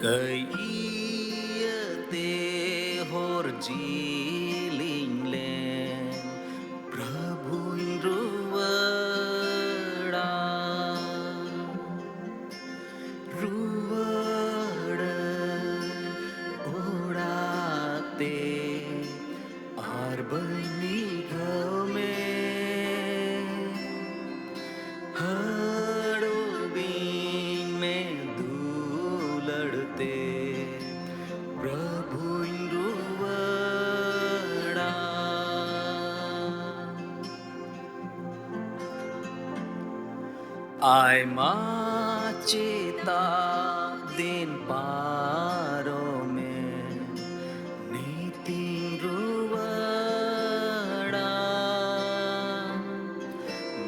Kayate hor jiling len Prabhu ruwada ruwada odate arbani game हड़बीन में धूलड़ते प्रभु रुवड़ा आय माचेता दिन पारों में नीति रुवड़ा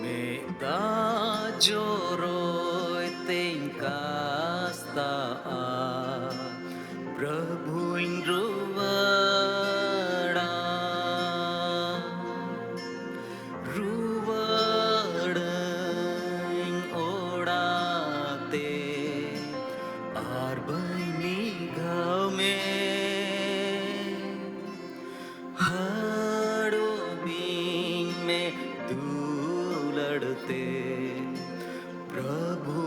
मेगा जोरोय तेंकास्ता प्रभु रुवड़ा ruwadeng odate arbani game हड़बीन में धूलड़ते प्रभु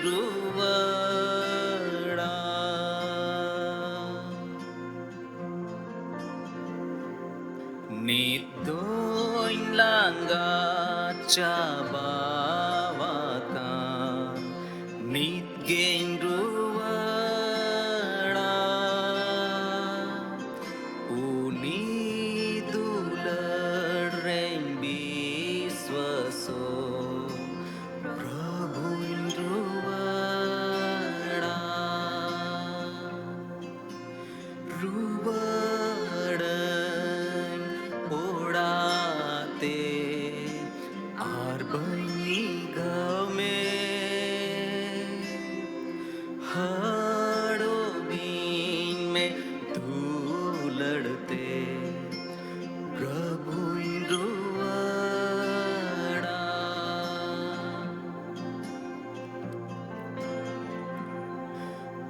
रुवड़ा Nito'y langga cabawakan Nit geng ruwada Uni dulad reng biswaso Prabhu ruwada ruwadeng odate arbani game हड़बीन में धूलड़ते प्रभु रुवड़ा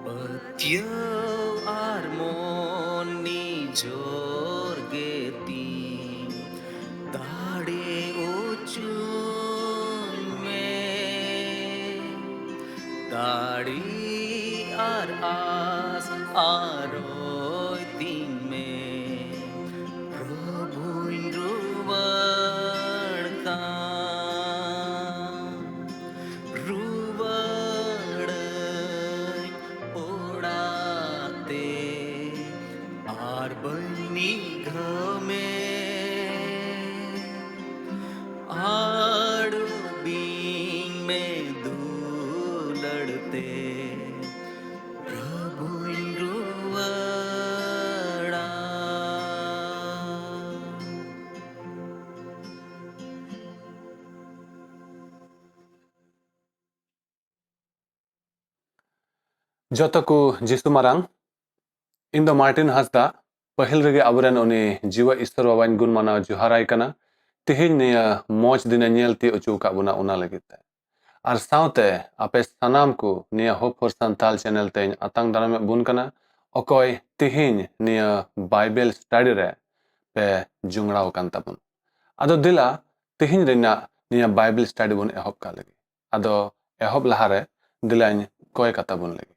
पत्यो आरमोनी जोरगेती ताड़े उचून में ताड़ी are आस आरोय दिन में प्रभु रुवड़का ruwadeng odate arbani game हड़बीन में धूलड़ते प्रभु रुवड़ा Jotaku Jisu Marang, Indo Martin Hansda, Pahil rege aburan oni jiwa istor wawain gun mana juharai kana, tihin niya moj dina nyel ti ucu ka buna una lagita. Ar saute ape sanam ku niya Hope for Santal channel teñ atang darame bun kana, okoy tihin niya Bible study re pe jungrao kanta bun. Ado dila tihin rina niya Bible study bun ehop ka lagi. Ado ehop lahare dilañ koy kata bun lagi.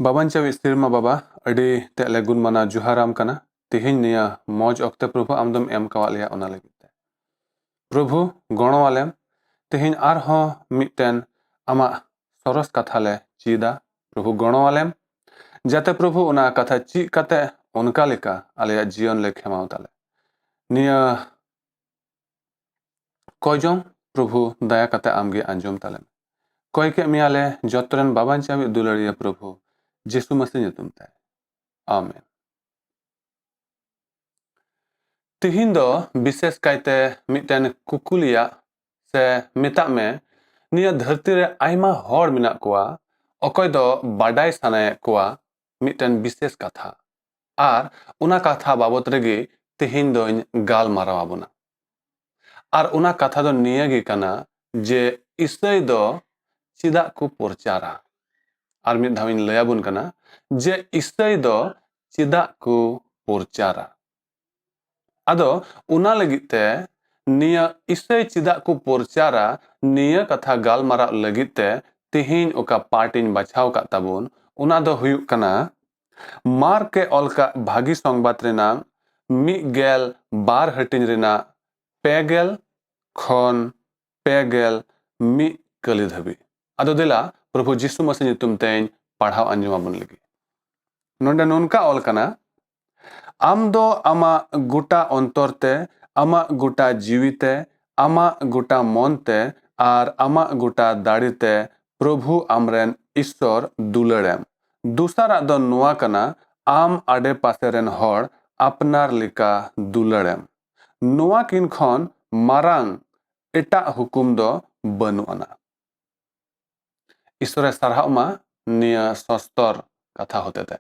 Baban chawi istirma baba adi te legun mana juharam kana tihin niya moj okte prabhu amdom em kawalia ona lagite. Prabhu gono alem tihin arho mitten ama soros kathale chida prabhu gono alem jate prabhu ona katha chi kate onka leka alaya jion le khemao tale. Niya koyjong prabhu daya kate amge anjom talem. Koyke miale jotren baban chawi dulariya prabhu Jesu Masih nyutum tay. Amen. Tihin do bises kaite mitten kukulia se metak me niya dharti re aima hor minak koa okoy do badai sanaye koa mitten bises katha ar una katha babot rege tihin doñ gal maraw abona ar una katha do niya gi kana je Isai do cedak ko porcara. Ar mid dhawin layabun kana je Isai do cedak ko porcara. Ado una lagit te niya Isai cedak ko porcara niya katha galmara lagit te tihin oka partin bachaw ka tabun una do huyuk kana Mar ke olka bhagi songbad renang migel bar hatin rena pegel khon pegel mi kali dhabi. Ado dela Prabhu Jisu Masih nyutum tein padhaw anjumabun lagi. Nonda nonka ol kana am do ama guta ontorte ama guta jiwite ama guta monte ar ama guta darite Prabhu amren Ishor dularem. Dusara do noa kana am ade paseren hor apnar lika dularem. Noa kin khon marang eta hukum do banu ana. Ishore sarhaw ma niya sostor katha hotete.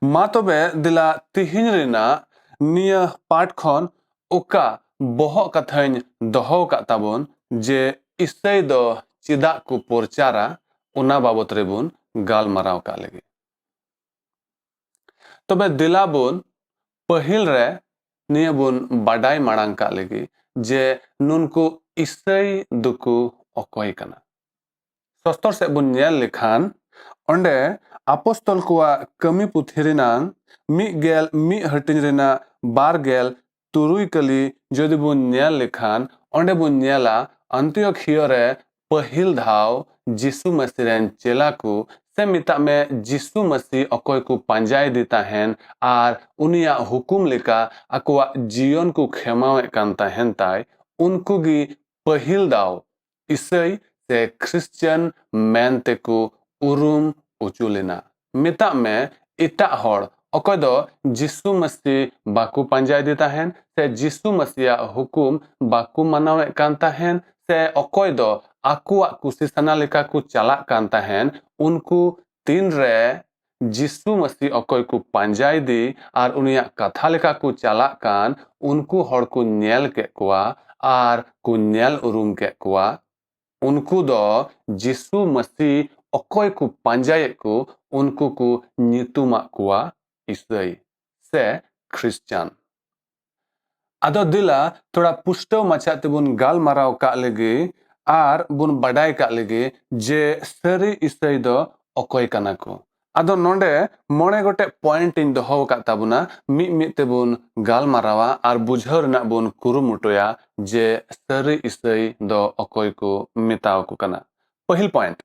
Ma tobe dila tihin rena niya part khon oka bohok kathain doho ka tabon je Isai do cedak ko porcara una babot rebun galmaraw ka lagi. Tobe dila bun pahil re niya bun badai marang ka lagi je nunku Isai duku okoy kana. Sostor se bun nyel lekhan onde apostol kuwa kami puthi renang migel mi hatin rena bargel turui kali jodi bun nyel lekhan onde bun nyela Antiochia re pahil dhaw Jisu Masih ren chela ku se mita me Jisu Masih okoy ku panjay di tahen ar unia hukum leka akwa jiyon ku khemawe kan tahen tai unku gi pahil daw Isai se Christian men teku urum uchulina. Mita me ita hor okoy do Jisu Masih baku panjay di tahen se Jisu Masih hukum baku manawe kan tahen se okoy do akuak kusi sana leka ku chalak kan tahen unku tin re Jisu Masih okoy ku panjay di ar unia katha leka ku chalak kan unku hor ku nyel ke kwa ar ku nyel urum ke kwa unku do Jisu Masih okoy ku panjayet ku unku ku nyitumak kuwa Isai se Christian. Ado dila thoda pushtaw macha tebun galmaraw ka lagi ar bun badai ka lagi je sari Isai do okoy kana ko. Ado nonde mone gote point in doho ka tabuna mi tebun galmarawa ar bujhaw rena bun kurumutoya je sari Isai do okoy ku mitaw ku kana. Pahil point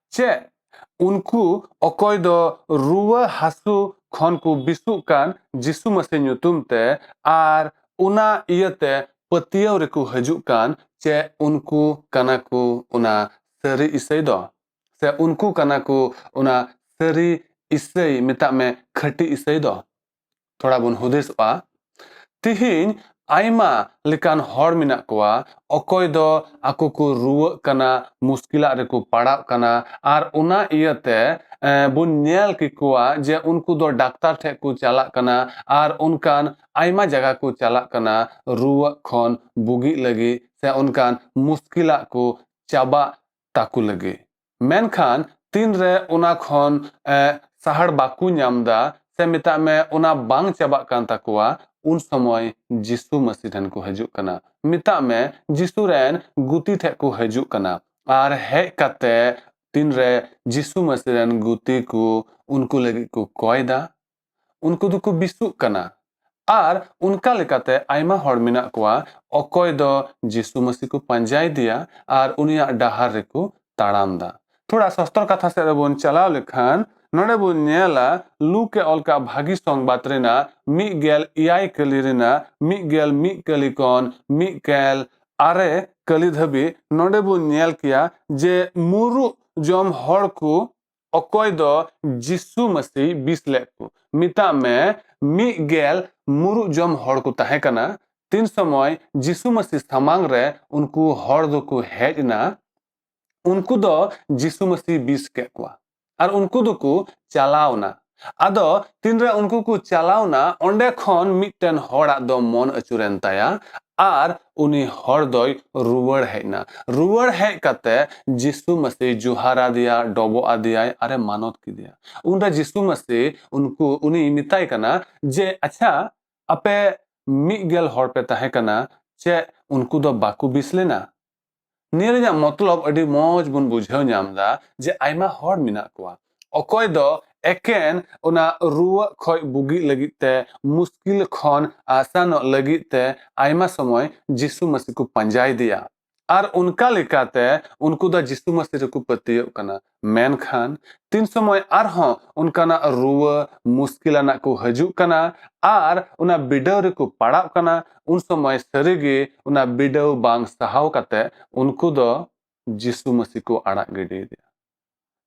che unku okoy do ruwa hasu khon ku bisu kan Jisu Masih nyutum te ar una iyate patiyaw reku hajuk kan che unku kana ku una sari Isai do se unku kana ku una sari Isai mita me khati Isai do thoda bun hudiswa tihin aima lekan hor minak kuwa okoy do aku ku ruwa kana muskila reku padap kana ar una iyate bun nyel ki kuwa je unku do daktar the ku chalak kana ar unkan aima jaga ku chalak kana ruwa khon bugi lagi se unkan muskila ku chaba taku lagi menkhan tinre una khon sahar baku nyamda se mita me una bang chabak kan takuwa un somoy Jisu Masih ren ku hajuk kana mita me Jisu ren guti the ku hajuk kana ar hej kate tinre Jisu Masih ren guti ku unku lagi ku koyda unku duku bisuk kana ar unka lekate aima hor minak kuwa okoy do Jisu Masih ku panjay dia ar unia dahar reku taramda. Thoda sostor katha se rebon chalaw lekhan node bun nyela Luke olka bhagi songbad rena migel iyai kali rena migel mi kali kon migel are kali dhabi node bun nyel kiya je muru jom hor ku okoy do Jisu Masih bislek ku mita me migel muru jom hor ku tahe kana tin somoy Jisu Masih samang re unku hor do ku hej na unku do Jisu Masih bis ke kwa ar unku duku chalaw na ᱟᱫᱚ ᱛᱤᱱᱨᱮ ᱩᱱᱠᱩ ᱠᱚ ᱪᱟᱞᱟᱣᱱᱟ ᱚᱸᱰᱮ ᱠᱷᱚᱱ ᱢᱤᱫᱴᱮᱱ ᱦᱚᱲᱟᱜ ᱫᱚ ᱢᱚᱱ ᱟᱹᱪᱩᱨᱮᱱ ᱛᱟᱭᱟ ᱟᱨ ᱩᱱᱤ ᱦᱚᱲ ᱫᱚᱭ ᱨᱩᱣᱟᱹᱲ ᱦᱮᱡᱱᱟ ᱨᱩᱣᱟᱹᱲ ᱦᱮᱡ ᱠᱟᱛᱮ ᱡᱤᱥᱩ ᱢᱟᱥᱤ ᱡᱩᱦᱟᱨ ᱟᱫᱮᱭᱟ ᱰᱚᱵᱚᱜ ᱟᱫᱮᱭᱟᱭ ᱟᱨᱮ ᱢᱟᱱᱚᱛ ᱠᱮᱫᱮᱭᱟ ᱩᱱᱨᱮ ᱡᱤᱥᱩ ᱢᱟᱥᱤ ᱩᱱᱤ ᱢᱮᱛᱟᱭ ᱠᱟᱱᱟ ᱡᱮ ᱟᱪᱪᱷᱟ ᱟᱯᱮ 100 ᱦᱚᱲ ᱯᱮ ᱛᱟᱦᱮᱸ ᱠᱟᱱᱟ ᱪᱮᱫ ᱩᱱᱠᱩ ᱫᱚ ᱵᱟᱠᱚ ᱵᱤᱥ ᱞᱮᱱᱟ ᱱᱤᱭᱟᱹ ᱨᱮᱭᱟᱜ ᱢᱚᱛᱞᱚᱵ ᱟᱹᱰᱤ ᱢᱚᱸᱡᱽ ᱵᱚᱱ ᱵᱩᱡᱷᱟᱹᱣ ᱧᱟᱢᱫᱟ ᱡᱮ ᱟᱭᱢᱟ ᱦᱚᱲ ᱢᱮᱱᱟᱜ ᱠᱚᱣᱟ ᱚᱠᱚᱭ ᱫᱚ ᱮᱠᱮᱱ ᱚᱱᱟ ᱨᱩᱣᱟᱹ ᱠᱷᱚᱡ ᱵᱩᱜᱤᱜ ᱞᱟᱹᱜᱤᱫ ᱛᱮ ᱢᱩᱥᱠᱤᱞ ᱠᱷᱚᱱ ᱟᱥᱟᱱᱚᱜ ᱞᱟᱹᱜᱤᱫ ᱛᱮ ᱟᱭᱢᱟ ᱥᱚᱢᱚᱭ ᱡᱤᱥᱩ ᱢᱟᱥᱤ ᱠᱚ ᱯᱟᱸᱡᱟᱭᱮᱫᱮᱭᱟ ᱟᱨ ᱚᱱᱠᱟ ᱞᱮᱠᱟᱛᱮ ᱩᱱᱠᱩ ᱫᱚ ᱡᱤᱥᱩ ᱢᱟᱥᱤ ᱨᱮᱠᱚ ᱯᱟᱹᱛᱭᱟᱹᱜ ᱠᱟᱱᱟ ᱢᱮᱱᱠᱷᱟᱱ ᱛᱤᱱ ᱥᱚᱢᱚᱭ ᱟᱨᱦᱚᱸ ᱚᱱᱠᱟᱱᱟᱜ ᱨᱩᱣᱟᱹ ᱢᱩᱥᱠᱤᱞᱟᱱᱟᱜ ᱠᱚ ᱦᱤᱡᱩᱜ ᱠᱟᱱᱟ ᱟᱨ ᱚᱱᱟ ᱵᱤᱰᱟᱹᱣ ᱨᱮᱠᱚ ᱯᱟᱲᱟᱜ ᱠᱟᱱᱟ ᱩᱱ ᱥᱚᱢᱚᱭ ᱥᱟᱹᱨᱤᱜᱮ ᱚᱱᱟ ᱵᱤᱰᱟᱹᱣ ᱵᱟᱝ ᱥᱟᱦᱟᱣ ᱠᱟᱛᱮ उनको दो जिसु मसीह को आड़ा गिडी दिया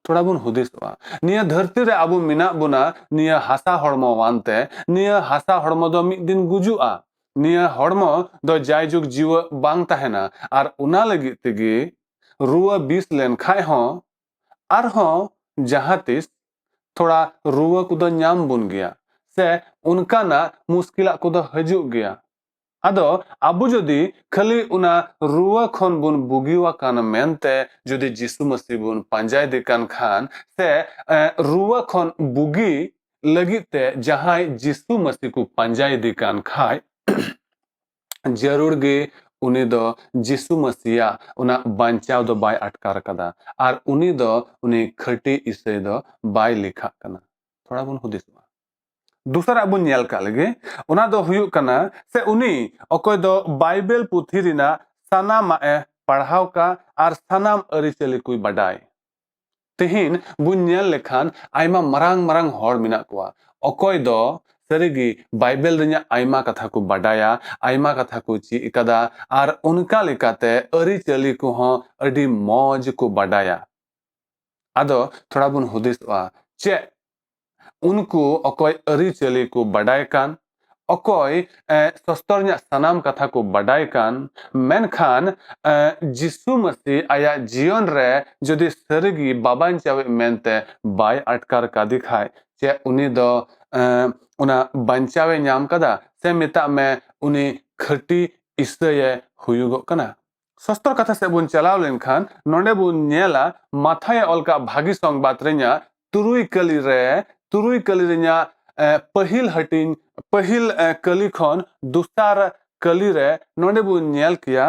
थोड़ा बुन हुदिसवा निया धरती रे आबु मिना बुना निया हासा हड़मो वानते निया हासा हड़मो दो मिद दिन गुजुआ निया हड़मो दो जायजुग जीव बांग तहेना आर उना लगित तेगी रुआ 20 लेन खाय हो आर हो जहां तिस थोड़ा रुआ कुदो न्याम बुन गया से उनका ना मुश्किला कुदो हजुग गया आदो आबु जदि खाली उना रुआ खन बुन बुगिवा कान मेनते जदि जिसु मसीह बुन पांजाय दिकान खान से रुआ खन बुगी लगिते जहां जिसु मसीह को पांजाय दिकान खाय जरूर गे उनी दो जिसु मसीहा उना बांचाव दो बाय अटकार कदा आर उनी दो उनी खटी इसे दो बाय लिखा कना थोड़ा बुन हुदिसवा दूसरा बुन नेल का लगे उना दो हुयु कना से उनी अकोय दो बाइबल पुथी रिना सनाम पढ़ाव का आर सनाम अरिचली कुई बडाय तिहिन बुन नेल लेखान आइमा मरांग मरांग हर मिना कोआ अकोय दो सरिगी बाइबल रिना आइमा कथा को बडाया आइमा कथा को ची कदा आर उनका लेकाते अरिचली को हो अडी मौज को बडाया आदो थोड़ा बुन हुदिसवा चे उनको अकोय अरिचली को बडाय कान अकोय सस्तरnya सनाम कथा को बडाय कान मेनखान जिसु मसीह आया जीवन रे जदि सरगी बाबान चावे मेनते बाय अटकार का दिखाय चे उनी दो उना बंचावे ᱧᱟᱢ कदा से मिता में उनी खटी इसये हुयुगो कना सस्तर कथा से बुन चलाव लेनखान नोंडे बुन नेला माथाय अलका भागी संगबाद रे냐 तुरुई कली रे냐 पहिल हटिन पहिल कली खन दुस्तार कली रे नोंडे बुन नेल किया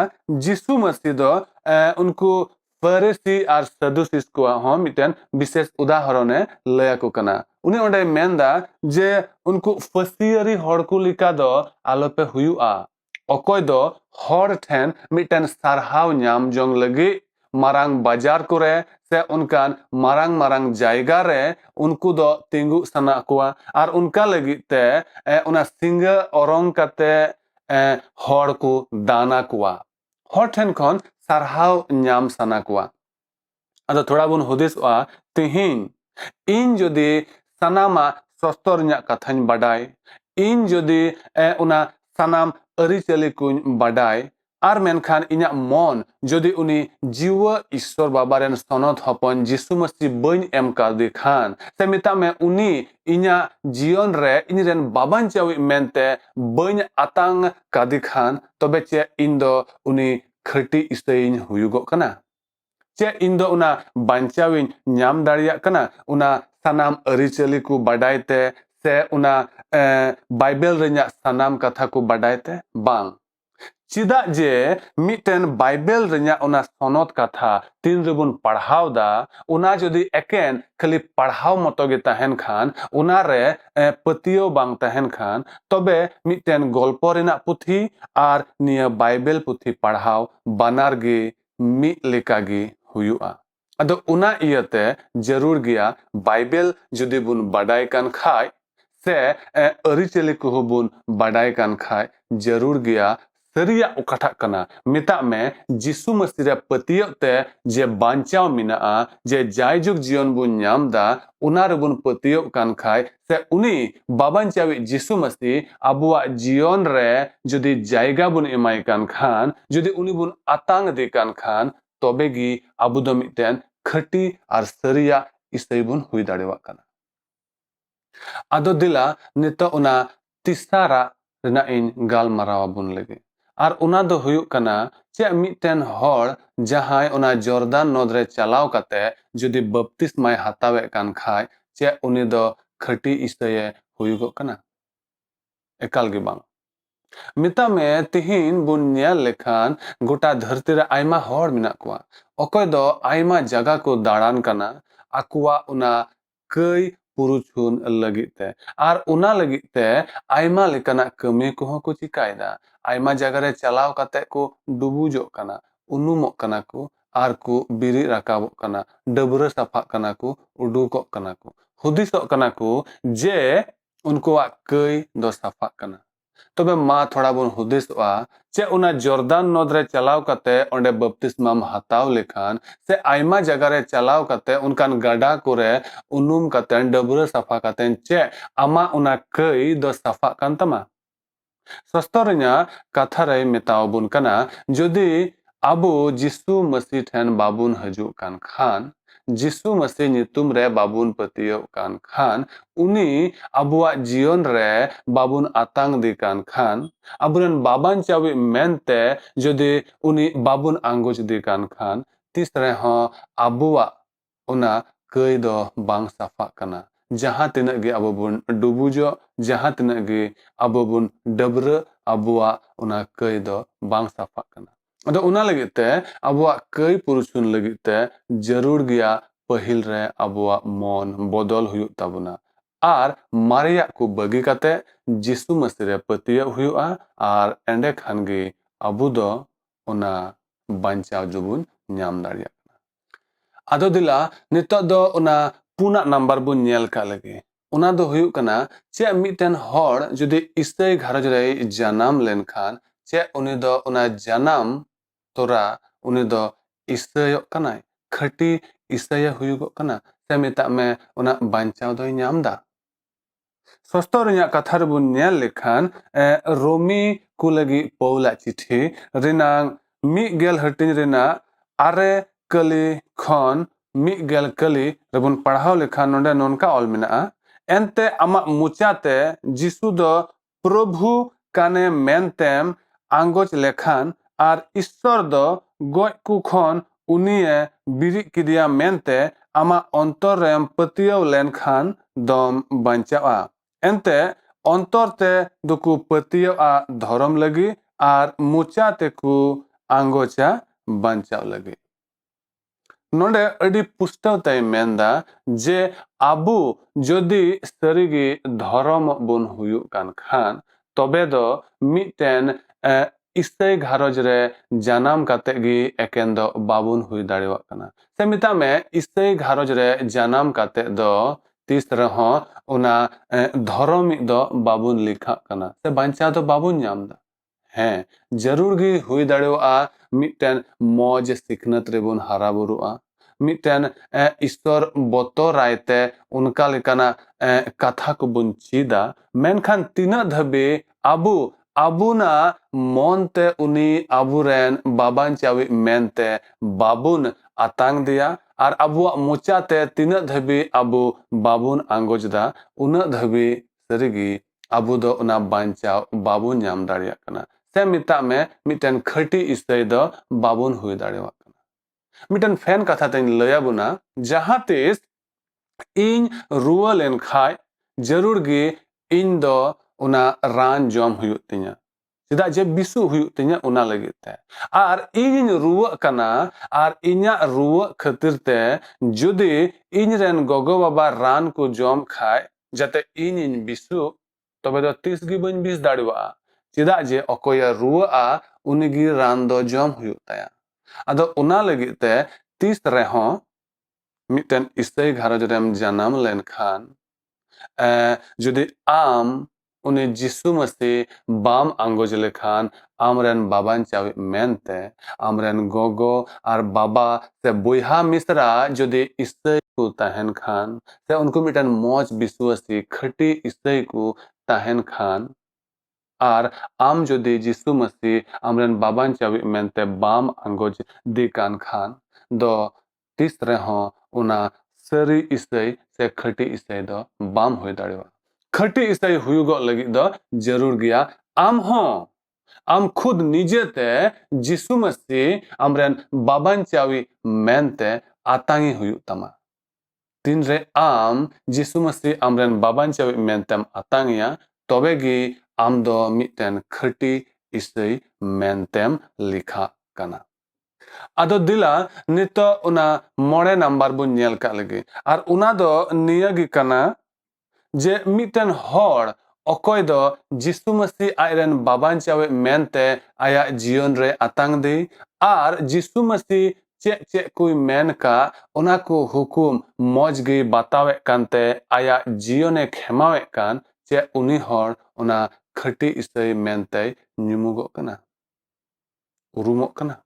जिसु मसीह दो उनको फरीसी आर सदुसिस को हम मिटन विशेष उदाहरणे लया को कना उनी ओंडे मेंदा जे उनको फसियरी हड़कु लिका दो आलोपे हुयुआ अकोय दो हर ठेन मिटन सारहाव ᱧᱟᱢ जंग लगी मारांग बाजार करे से उनकान मारांग मारांग जायगा रे उनको दो तिंगु सना कोआ आर उनका लगी ते उना सिंग औरंग कते हर को दाना कोआ हर ठेन खन सारहाव ᱧᱟᱢ सना कोआ अदो थोड़ा बुन हुदिसवा तिहिन इन जदि सनामा सस्तर ᱧᱟᱜ कथाñ बडाय इन जदि उना सनाम अरिचली कुñ बडाय आर मेनखान इᱧᱟᱜ मन जदि उनी जीव ईश्वर बाबारेन सनद हपन जिसु मसीह बइन एम का दिखान से मिता में उनी इᱧाᱜ जीवन रे इनरेन बाबान चावी मेनते बइन आतांग का दिखान तबे चे इन दो उनी खटी इसइन हुयुगो कना चे इन दो उना बांचाविन ᱧᱟᱢ दाड़िया कना उना सनाम अरिचली को बडायते से उना बाइबल रे냐 सनाम कथा को बडायते बांग चिदा जे मिटन बाइबल रे냐 उना सनद कथा तीन रेबुन पढ़ाव दा उना जदि एकेन खाली पढ़ाव मतो गे तहन खान उना रे पतियो बांग तहन खान तबे मिटन गल्प रेना पुथी आर निया बाइबल पुथी पढ़ाव बानार गे मि लेका गे हुयुआ अदो उना इयते जरूर गया बाइबल जदि बुन बडाय कान खाय से अरिचली को बुन बडाय कान खाय जरूर गया सरिया उकाठा कना मिता में जिसु मसीह रे पतियते जे बांचाव मिना जे जायजुग जीवन बुन ᱧᱟᱢदा उना रे बुन पतियो कान खाय से उनी बाबान चावी जिसु मसीह आबुआ जीवन रे जदि जायगा बुन एमाय कान खान जदि उनी बुन आतांग दे कान खान तबेगी आबु दो मिटेन खटी आर सरिया इसै बुन हुई दाड़ेवा कना ᱟᱫᱚ ᱫᱤᱞᱟ ᱱᱤᱛᱚᱜ ᱚᱱᱟ ᱛᱤᱥᱟᱨᱟ ᱨᱮᱱᱟᱜ ᱤᱧ ᱜᱟᱞᱢᱟᱨᱟᱣ ᱟᱵᱚᱱ ᱞᱟᱹᱜᱤᱫ ᱟᱨ ᱚᱱᱟ ᱫᱚ ᱦᱩᱭᱩᱜ ᱠᱟᱱᱟ ᱪᱮᱫ ᱢᱤᱫᱴᱮᱱ ᱦᱚᱲ ᱡᱟᱦᱟᱸᱭ ᱚᱱᱟ ᱡᱚᱨᱫᱟᱱ ᱱᱚᱫ ᱨᱮ ᱪᱟᱞᱟᱣ ᱠᱟᱛᱮ ᱡᱩᱫᱤ ᱵᱟᱯᱛᱤᱥᱢᱟᱭ ᱦᱟᱛᱟᱣᱮᱫ ᱠᱟᱱ ᱠᱷᱟᱡ ᱪᱮᱫ ᱩᱱᱤ ᱫᱚ ᱠᱷᱟᱹᱴᱤ ᱤᱥᱟᱹᱭᱮ ᱦᱩᱭᱩᱜᱚᱜ ᱠᱟᱱᱟ? ᱮᱠᱟᱞ ᱜᱮ ᱵᱟᱝ। ᱢᱮᱛᱟᱜ ᱢᱮ ᱛᱤᱦᱤᱧ ᱵᱚᱱ ᱧᱮᱞ ᱞᱮᱠᱷᱟन ᱜᱚᱴᱟ ᱫᱷᱟᱹᱨᱛᱤ ᱨᱮ ᱟᱭᱢᱟ ᱦᱚᱲ ᱢᱮᱱᱟᱜ ᱠᱚᱣᱟ ᱚᱠᱚᱭ ᱫᱚ ᱟᱭᱢᱟ ᱡᱟᱭᱜᱟ ᱠᱚ ᱫᱟᱬᱟᱱ ᱠᱟᱱᱟ ᱟᱠᱚᱣᱟᱜ ᱚᱱᱟ ᱠᱟᱹᱭ ᱯᱩᱨᱩᱪᱷᱩᱱ ᱞᱟᱹᱜᱤᱫ ᱛᱮ ᱟᱨ ᱚᱱᱟ ᱞᱟᱹᱜᱤᱫ te aima lekanak kami kohon ko chikaida aima jaga re chalaw kate ko dubujok kana unumok kana ko ar ko biri rakabok kana dabura saphak kana ko udukok kana ko hudisok kana ko je unkuwak kay do saphak kana tobe ma thoda bon hudisoa che una jordan nod re chalaw kate onde baptismam hataw lekhan se aima jaga re chalaw kate unkan gada kore unum kate dabura sapha kate che ama una kay do saphak kan tama sastornya katha re metaw bun kana jodi abo jisu masih then babun hajuk kan khan jisu masih nyutum re babun patiyok kan khan uni abuak jion re babun atang di kan khan aburen baban chawi mente jodi uni babun anggoj di kan khan tisre ho abuak una kay do bang saphak kana jahan tinak ge abo bun dubujo jahan tinak ge abo bun dabra abuak una kay do bang saphak kana ado una lagit te abuak kay puruchun lagit te jarur gya pahil re abuak mon bodol huyuk tabuna ar mariyak ko bagi kate jisu masih re patiyak huyuka ar ende khan ge abu do ona banchaw jubun nyam dariyak ado dila nitok do ona punak number bun nyel ka lagi ona do huyuk kana che miten hor jodi isai gharaj re janam lenkhan che uni do ona janam tora uni do isayok kana khati isaya huyugok kana se metak me ona banchaw do nyam da Sosto renya katha rebun nyel lekhan Romi ku lagi Paula chithi renang migel hatin rena are kali khon migel kali rebun padhaw lekhan nonde nonka ol mena ente amak muchate jisu do prabhu kane mentem angoj lekhan ar ishwar do goj ku khon unie birik kidia mente ama ontor rem patiyaw lenkhan dom banchawa ente ontor te duku patiyaw a dhorom lagi ar mucha te ku angocha banchaw lagi nonde adi pustaw tay menda je abu jodi sarigi dhorom bun huyuk kan khan tobe do miten isai gharoj re janam kate gi eken do babun hui dariwak kana se mitame isai gharoj re janam kate do tis reho ona dhoromik do babun likha kana se bancha do babun nyam da he jarur gi hui dariwa miten moj sikhnat rebun hara burua miten istor botoraite unka lekana katha ko bun chida menkhan tina dhabe abuna monte uni aburen baban chawi mente babun atang dia ar abuak mochate tina dhabi abu babun angojda una dhabi sarigi abu do una banchaw babun nyam dariyak kana se mita me miten khati isai do babun hui dariyak kana miten fan katha tin layabuna jahatis in ruwa len khai jarur gi in do una ran jom huyuk tinya cedak je bisu huyuk tinya una lagit te ar in ruwa kana ar inya ruwa khatir te jodi in ren gogo baba ran ko jom khai jate in bisu tobe do tis gi ban bis dariwa cedak je okoya ruwa a unigi ran do jom huyuk taya ado una lagit te tis reho miten isai gharoj rem janam lenkhan jodi am uni jisu masih bam angoj lekhan amren baban chawi mente amren gogo ar baba se boyha misra jodi isai ku tahen khan se unku miten moj biswasi khati isai ku tahen khan ar am jodi jisu masih amren baban chawi mente bam angoj di kan khan do tis reho una sari isai से खटी इसई दो balm हुई दाड़ेवा खटी इसई हुयुगो लगी दो जरूर गया आम हो आम खुद निजेते जिसु मसीह आमरेन बाबान चावी मेनते आतांगी हुयु तमा तीन रे आम जिसु मसीह आमरेन बाबान चावी मेनतेम आतांगिया तबेगी आम दो मिटेन खटी इसई मेनतेम लिखा कना आदो दिला नितो उना मोड़े नंबर बुन नेल का लगी और उना दो नियगी कना जे मिटेन हॉर अकोय दो जिसु मसीह आयरन बाबान चावे मेनते आया जीवन रे आतांग दी आर जिसु मसीह चे चे कोई मेन का उना को हुकुम मौज गी बतावे कांते आया जीवने खेमावे कान चे उनी हॉर उना खटी इसई मेनते न्युमुगो कना उरुमो कना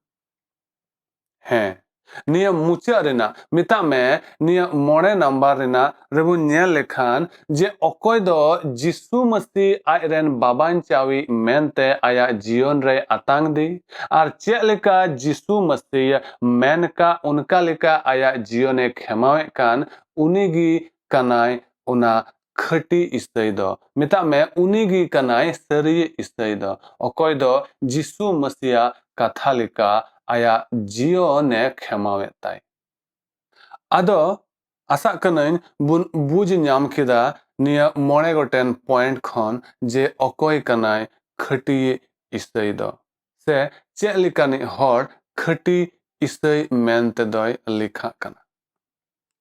हैं निया मुचा रेना मिता में निया मोड़े नंबर रेना रेबु नेल लेखान जे अकोय दो जिसु मसीह आयरन बाबान चावी मेनते आया जीवन रे आतांग दी आर चे लेका जिसु मसीह मेन का उनका लेका आया जीवने खेमावे कान उनीगी कनाय उना खटी इसई दो मिता में उनीगी कनाय सरी इसई दो अकोय दो जिसु मसीह कथा लेका आया जीवने खेमावे ताई आदो आशा कनन बुन बुझ ᱧᱟᱢ केदा निया मोड़े गोटेन पॉइंट खन जे अकोय कनाय खटी इसई दो से चे लिकानि हर खटी इसई मेनते दोय लिखा कना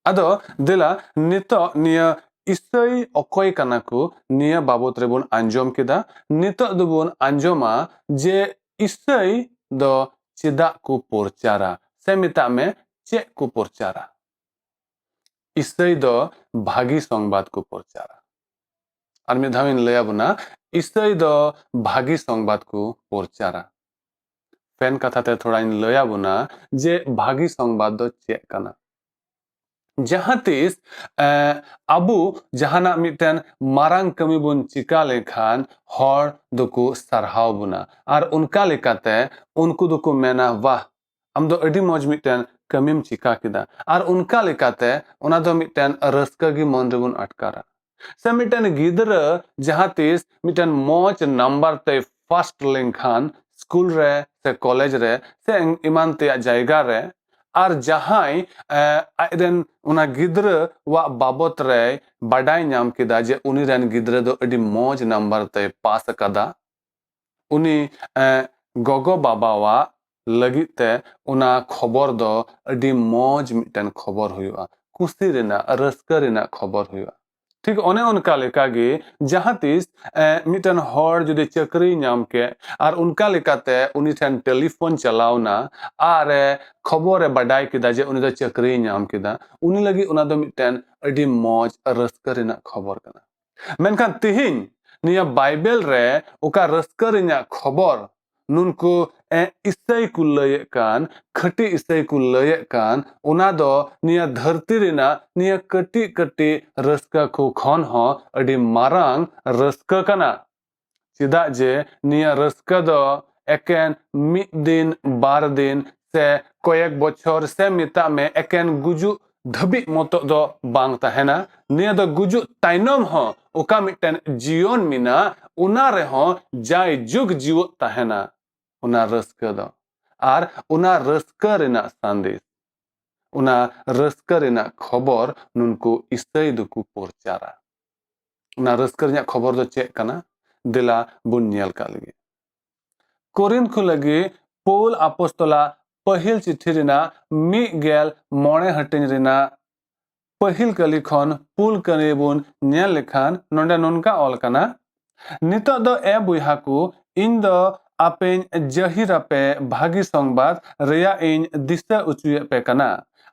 आदो दिला नितो निया इसई अकोय कना को निया बाबत रे बुन आंजोम केदा नितो दुबुन आंजोमा जे इसई दो cedak ku porcara se mita me cek ku porcara isai do bhagi songbad ku porcara ar mi dhamin leya buna isai do bhagi songbad ku porcara pen katha te thoda in leya buna je bhagi songbad do cek kana जहां तीस अबू जहाना mitten Marang कमी बुन चिका लेखान हर दुकु सरहाव बुना और उनका लेकाते उनको दुकु मेना वाह हम दो अडी मौज मिटन कमीम चिका किदा और उनका लेकाते उना दो मिटन रस्का गी मन रेबुन अटकारा से मिटन गिदर जहां तीस मिटन मौज नंबर ते फर्स्ट लेखान स्कूल रे से कॉलेज रे से इमान ते जायगा रे और जहां आयरन उना गिद्र वा बाबत रे बाडाय नाम किदा जे उनी रन गिद्र दो अडी मौज नंबर ते पास कदा उनी गोगो बाबा वा लगिते उना खबर दो अडी मौज मिटन खबर हुआ कुसी रेना रस्का रेना खबर हुआ ठीक ओने उनका लेकागे जहां तीस मिटन हर जुदि चक्री नाम के और उनका लेकाते उनी ठन टेलीफोन चलावना और खबर बाडाय किदा जे उनी दो चक्री नाम किदा उनी लगी उना दो मिटन अडी मौज रस्का रेना खबर कना मेनखान तिहिन निया बाइबल रे उका रस्का रेना खबर नुनको इसई को लय कान खटी इसई को लय कान उना दो निया धरती रेना निया कटी कटी रस्का को खन हो अडी मारांग रस्का कना चिदा जे निया रस्का दो एकेन मिद दिन बार दिन से कयेक बछर से मिता में एकेन गुजु धबी मतो दो बांग तहेना निया दो गुजु ताइनम हो उका मिटन जीवन मिना उना रे हो जाय जुग जीव तहेना उना रस्का दो आर उना रस्का रेना संदेश उना रस्का रेना खबर नुनको इसई दुकु पोरचारा उना रस्का रेना खबर दो चेक कना दिला बुन नेल का लगे कोरिन को लगे पौल अपोस्तला पहिल चिट्ठी रेना मी गेल मोणे हटिन रेना पहिल कली खन पुल कने बुन नेल लेखान नोंडा नोनका ऑल कना नितो दो ए बुहा को इन दो आपेन जहिर पे भागी संबाद रेया इन दिशा उचुए पे कना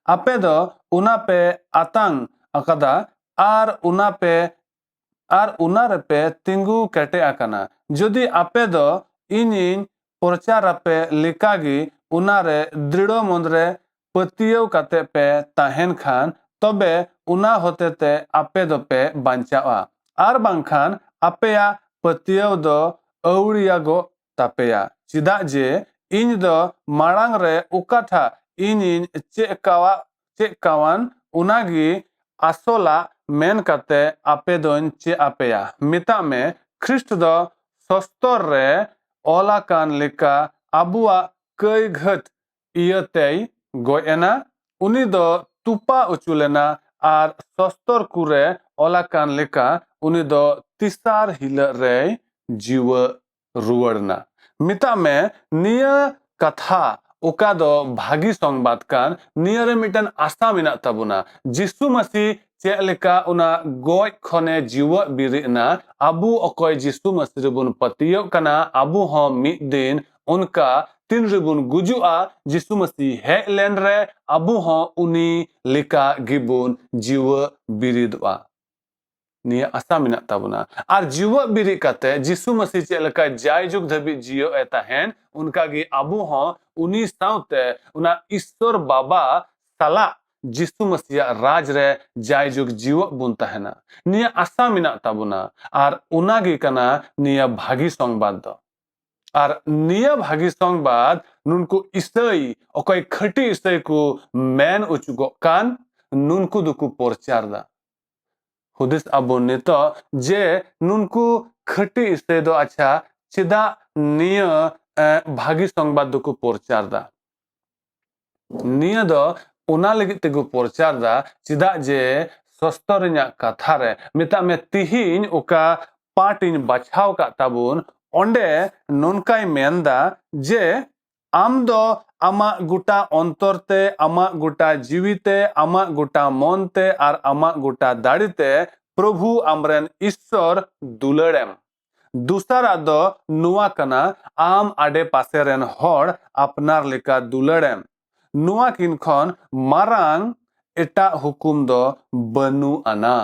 आपे दो उना पे आतंग अकदा आर उना पे तिंगु कटे आकना जदि आपे दो इन प्रचार पे लिकागी उना रे दृढ़ मंदरे पतियो कते पे ताहेन खान तबे उना होते ते आपे दो पे बांचावा आर बांखान आपेया पतियो दो औड़िया गो तापेया चिदा जे इन दो मारांग रे उकाठा इन चेकावान उनागी asola men kate ape don che apeya mita me Christ do sostor re ola kan leka abua kai ghat iyatei goena uni do tupa uchulena ar sostor kure ola kan leka uni do tisar hila re jiwa ruwarna mita me niya katha oka do bhagi songbad kan niya re mitan asa menak tabuna jisu masi ᱪᱮᱫ ᱞᱮᱠᱟ ᱚᱱᱟ ᱜᱚᱡ ᱠᱷᱚᱱᱮ ᱡᱤᱣᱟᱹᱜ ᱵᱤᱨᱤᱫ ᱱᱟ ᱟᱵᱚ ᱚᱠᱚᱭ ᱡᱤᱥᱩ ᱢᱟᱥᱤ ᱨᱮᱵᱚᱱ ᱯᱟᱹᱛᱭᱟᱹᱜ ᱠᱟᱱᱟ ᱟᱵᱚ ᱦᱚᱸ ᱢᱤᱫ ᱫᱤᱱ ᱚᱱᱠᱟ ᱛᱤᱱ ᱨᱮᱵᱚᱱ ᱜᱩᱡᱩᱜᱼᱟ ᱡᱤᱥᱩ ᱢᱟᱥᱤ ᱦᱮᱡ ᱞᱮᱱ ᱨᱮ ᱟᱵᱚ ᱦᱚᱸ ᱩᱱᱤ ᱞᱮᱠᱟ ᱜᱮᱵᱚᱱ ᱡᱤᱣᱟᱹᱜ ᱵᱤᱨᱤᱫᱚᱜᱼᱟ ᱱᱤᱭᱟᱹ ᱟᱥᱟ ᱢᱮᱱᱟᱜ ᱛᱟᱵᱚᱱᱟ ᱟᱨ ᱡᱤᱣᱟᱹᱜ ᱵᱤᱨᱤᱫ ᱠᱟᱛᱮ ᱡᱤᱥᱩ ᱢᱟᱥᱤ ᱪᱮᱫ ᱞᱮᱠᱟ ᱡᱟᱭᱡᱩᱜ ᱫᱷᱟᱹᱵᱤᱡ ᱡᱤᱭᱟᱹᱜ ᱮ ᱛᱟᱦᱮᱱ ᱚᱱᱠᱟᱜᱮ ᱟᱵᱚ ᱦᱚᱸ ᱩᱱᱤ ᱥᱟᱶᱛᱮ ᱚᱱᱟ ᱤᱥᱥᱚᱨ ᱵᱟᱵᱟ ᱥᱟᱞᱟᱜ जिसु मसीह राज रे जायजुग जीवक बुन तहना निया आशा मिना ताबुना आर उनागी कना निया भागी संवाद दो आर निया भागी संवाद नुनको इसई ओकय खटी इसई को मैन उचुगो कान नुनको दुकु पोरचार दा हुदिस अबो नेतो जे नुनको खटी इसई दो अच्छा चिदा निया भागी संवाद दुकु पोरचार दा निया दो उना लगित तेगु पोरचार दा चिदा जे सस्तरिया कथा रे मिता में तिहिन ओका पाटिन बाछाव का ताबुन ओंडे नोनकाय मेंदा जे आम दो आमा गुटा अंतरते आमा गुटा जीविते आमा गुटा मनते आर आमा गुटा दाड़ीते प्रभु आमरेन ईश्वर दुलड़ेम दूसरा दो नुआ कना आम आडे पासे रेन हर अपनार लेका दुलड़ेम नुआ किन खन मारांग एटा हुकुम दो बनु आना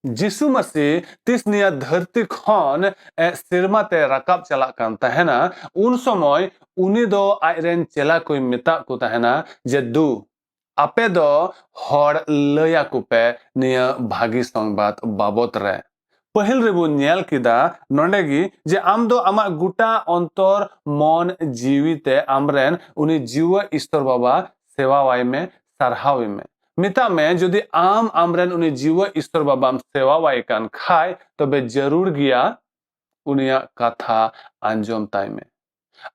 जिसु मसी तिस निया धरती खन सिरमा ते रकाब चला कान तहना उन समय उनी दो आयरेन चेला कोई मिता को तहना जे दु आपे दो हर लया कुपे निया भागी संबाद बाबत रे पहिल रेबु नेल किदा नोंडेगी जे आम दो आमा गुटा अंतर मन जीविते आमरेन उनी जीव ईश्वर बाबा सेवा वाई में सरहावी में मिता में जदि आम आमरेन उनी जीव ईश्वर बाबा सेवा वाई कान खाय तबे जरूर गिया उनिया कथा आंजम ताई में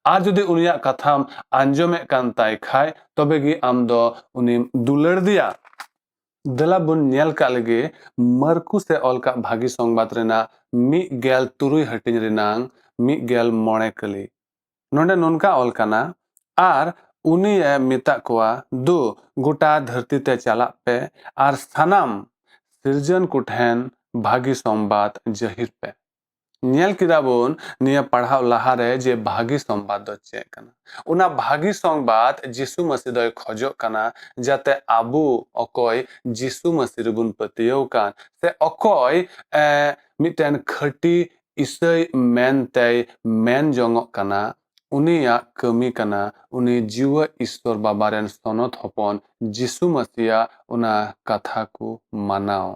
आर जदि उनिया कथा आंजमे कान ताई खाय तबे गी आम दो उनी दुलड़ दिया दला बुन नेल का लगे मरकु से ऑल का भागी संवाद रेना मी गेल तुरुई हटिन रेनांग मी गेल मोणे कली नोंडे नोनका ऑल काना आर उनी मिता कोआ दो गोटा धरती ते चला पे आर सनाम सिरजन कुठेन भागी संवाद जहिर पे नेल किदाबुन निया पढ़ाव लहारे जे भागी संवाद दो चे कना उना भागी संवाद जिसु मसीह दो खोजो कना जाते आबू अकोय जिसु मसीह बुन पतियो कान से अकोय मिटेन खटी इसई मेनते मेन जोंगो कना उनिया कमी कना उनी जीव ईश्वर बाबारेन सनत हपन जिसु मसीह उना कथा को मानाओ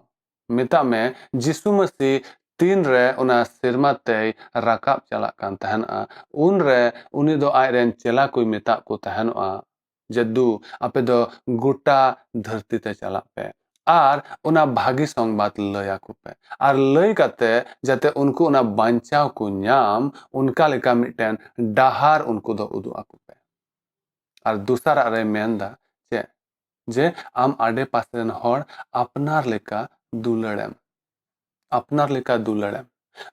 मिता में जिसु मसीह तीन रे उना सिरमा ते रकाब चला कान तहना उन रे उनी दो आयरेन चला कोई मिता को तहनआ जद्दू आपे दो गोटा धरती ते चला पे आर उना भागी संवाद लया को पे आर लय काते जाते उनको उना बांचाव को न्याम उनका लेका मिटेन डाहार उनको दो उदु आको पे आर दूसरा रे मेंदा जे आम आडे पासेन हर अपनार लेका दुलड़ेम अपनार लेका दुलड़ेम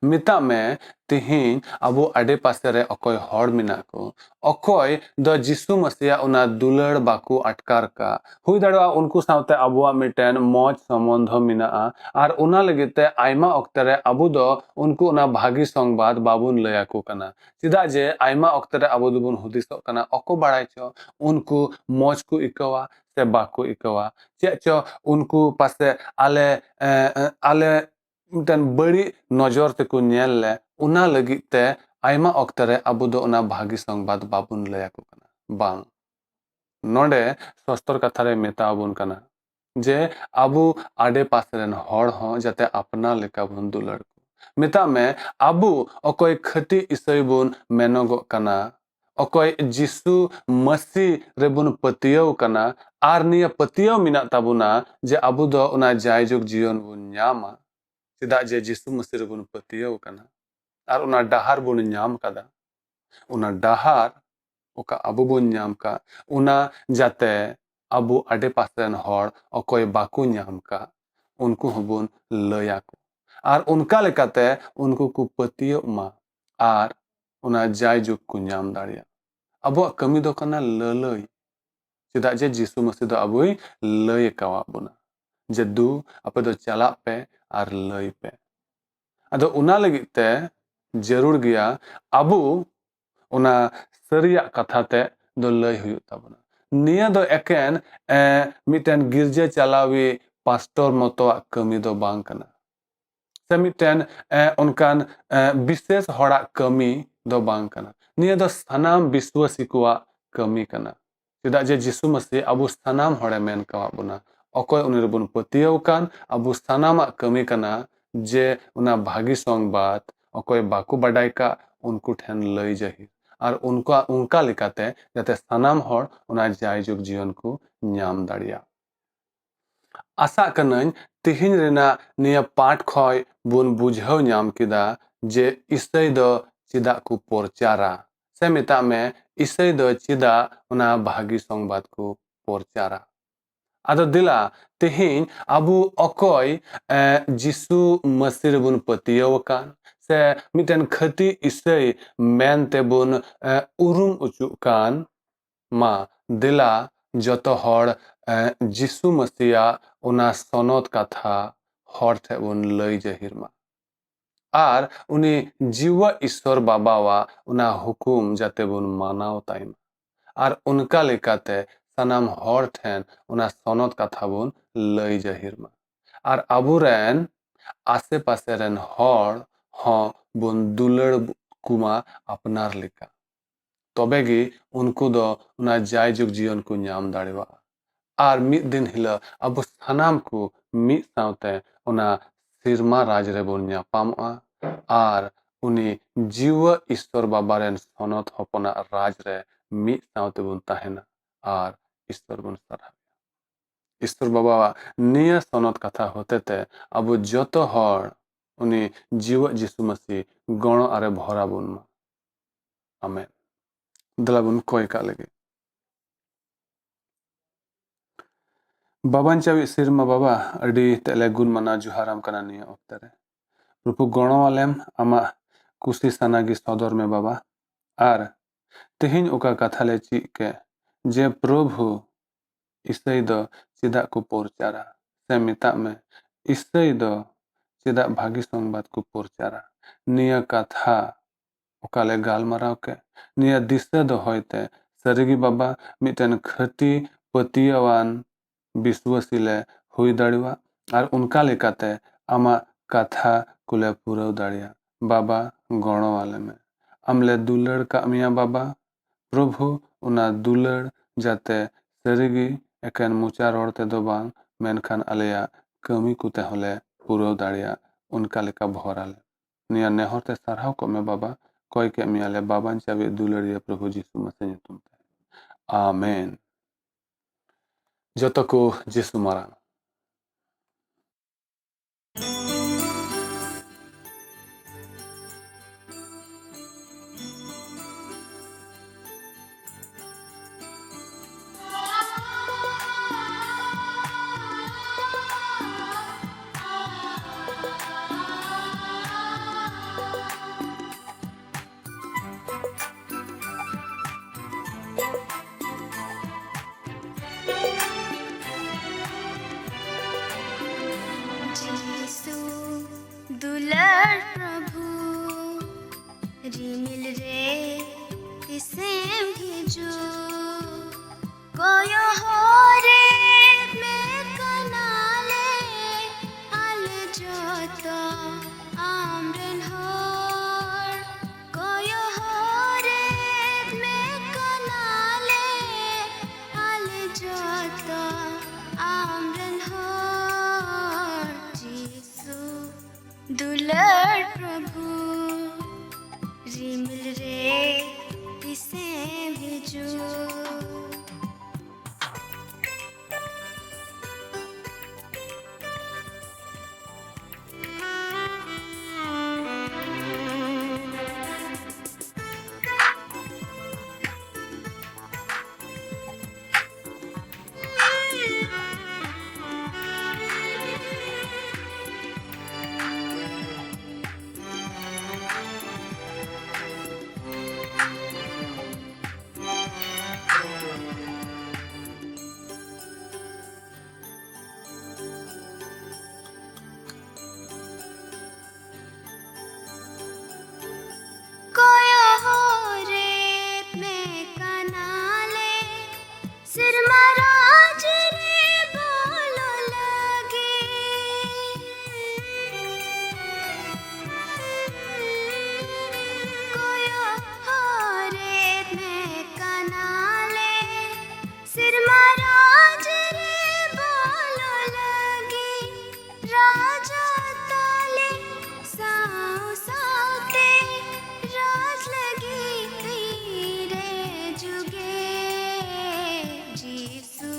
मिता में तिहिन अबो आडे पासे रे अकोय हर मिना को अकोय द जिसु मसीह उना दुलड़ बाकू अटकार का हुई दाड़वा उनको सावते अबुआ मिटेन मौज संबंध मिना आर उना लगते आयमा अक्तरे अबु दो उनको उना भागी संवाद बाबुन लया को कना चिदा जे आयमा अक्तरे अबु दुबुन हुदिसो कना अको बाड़ाय छो उनको मौज को इकवा से बाको इकवा चेचो उनको पासे आले आले मिटन बड़ी नजर ते को नेल ले उना लगी ते आयमा अक्तरे अबु दो उना भागी संवाद बाबुन लया को कना बांग नोंडे सस्तर कथा रे मेता बुन कना जे अबु आडे पासरेन हर हो जाते अपना लेका बुन दुलड़ को मिता में अबु अकोय खटी इसई बुन मेनोगो कना okoy Jisu Masih rebun patiyaw kana ar niya patiyaw minak tabuna je abu do una jaijog jiyon bun nyama cedak je Jisu Masih rebun patiyaw kana ar una dahar bun nyam kada una dahar oka abu bun nyam ka una jate abu ade pasen hor okoy baku nyam ka unku hobun layako ar unka lekate unku ku patiyaw ma ar una jaijog ku nyam daria abuak kami do kana lalai cedak je Jisu Masih do abui lay kawa buna jedu apa do calak pe ar lay pe ado una lagi te jarur gya abu una sariyak katha te do lay huyuk tabuna niya do eken miten girja chalawi pastor motoak kami do bang kana se miten onkan bises horak kami do bang kana niya do sanam biswasi kuwa kami kana cedak je Jisu Masih abu sanam hore men kawa buna okoy uni rebun patiyaw kan abu sanamak kami kana je una bhagi songbad okoy baku badai ka unku ठेन लय जही ar unka lekate jate sanam hor una jaijog jiyon ku nyam daria asa kanany tihin rena niya part khoy bun bujhaw nyam kida je Isai do cedak ku porcara se meta me Isai do cedak una bhagi songbad ku porcara ado dila tihin abu okoy Jisu Masih bun patiyaw kan se miten khati Isai men te bun urum ucuk kan ma dila joto hor Jisu Masih una sonot katha hor te bun lay jahir ma ar uni jiwa Ishwar babawa una hukum jate bun manaw taima ar unka lekate sanam hor ठेन una sonot katha bun lay jahir ma ar aburen ase pase ren hor ho bun dular kuma apnar leka tobe gi unku do una jaijog jiyon ku nyam darewa ar mid din hila abu sanam ku mid saute una sirma raj re bun nyapamoa ar uni jiwa Ishwar babaren sonot hopona raj re mid saute bun tahena ar Ishwar bun sarha Ishwar babawa niya sonot katha hotete abu joto hor uni jiwa Jisu Masih gono are bhora bun ma amen dala bun koy ka lagi baban chawi sirma baba adi tele gun mana juharam kana niya oktare rupu gono alem ama kusi sanagi sodor me baba ar tihin uka katha le chi ke je prabhu Isai do cedak ku porcara se meta me Isai do cedak bhagi songbad ku porcara niya katha okale galmaraw ke niya disa do hoyte sarigi baba miten khati patiyawan biswasile hui darewa ar unka lekate ama katha kule puraw daria baba gono wale me amle dular ka miya baba prabhu una dular jate sarigi eken mucha ror te do bang menkhan aleya kami kute hole puraw daria unka leka bhorale niya nehor te sarhaw ko me baba koy ke miale baban chawi dularia Prabhu Jisu Masih nyutum te amen joto ko Jisu marang भेजो। कोयो हो रेत में कनाले, सिर महाराज रे बोलो लगे। कोयो हो रेत में कनाले, सिर महाराज रे बोलो लगे। राजा ताले साऊ साते, राज लगी रे जुगे। जीसु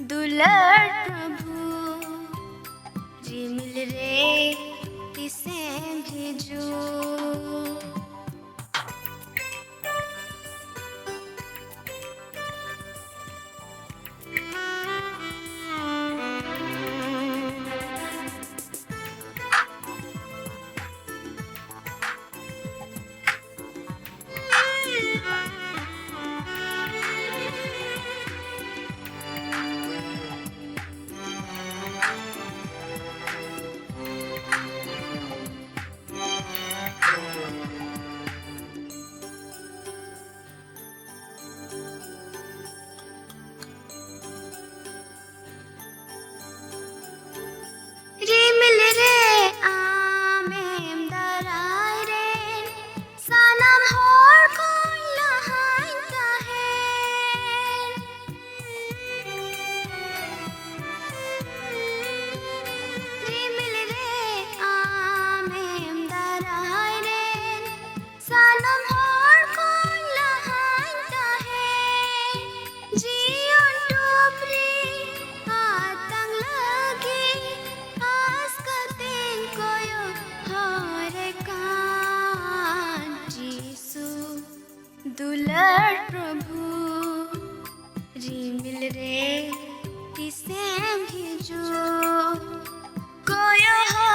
दुलड़ प्रभु, जी मिल रे तिसे भेजो। रे मिल रे आमेम दराय रे, सानम होर कोन लहाइन ताहेर। रे मिल रे आमेम दराय रे, सानम होर कोन लहाइन ताहेर। जीवन टोपरी आतंग लगी, आस कतें कोयो हरे कान। जीसु दुलड़ प्रभु, री मिल रे तिसे भेजो। कोयो हो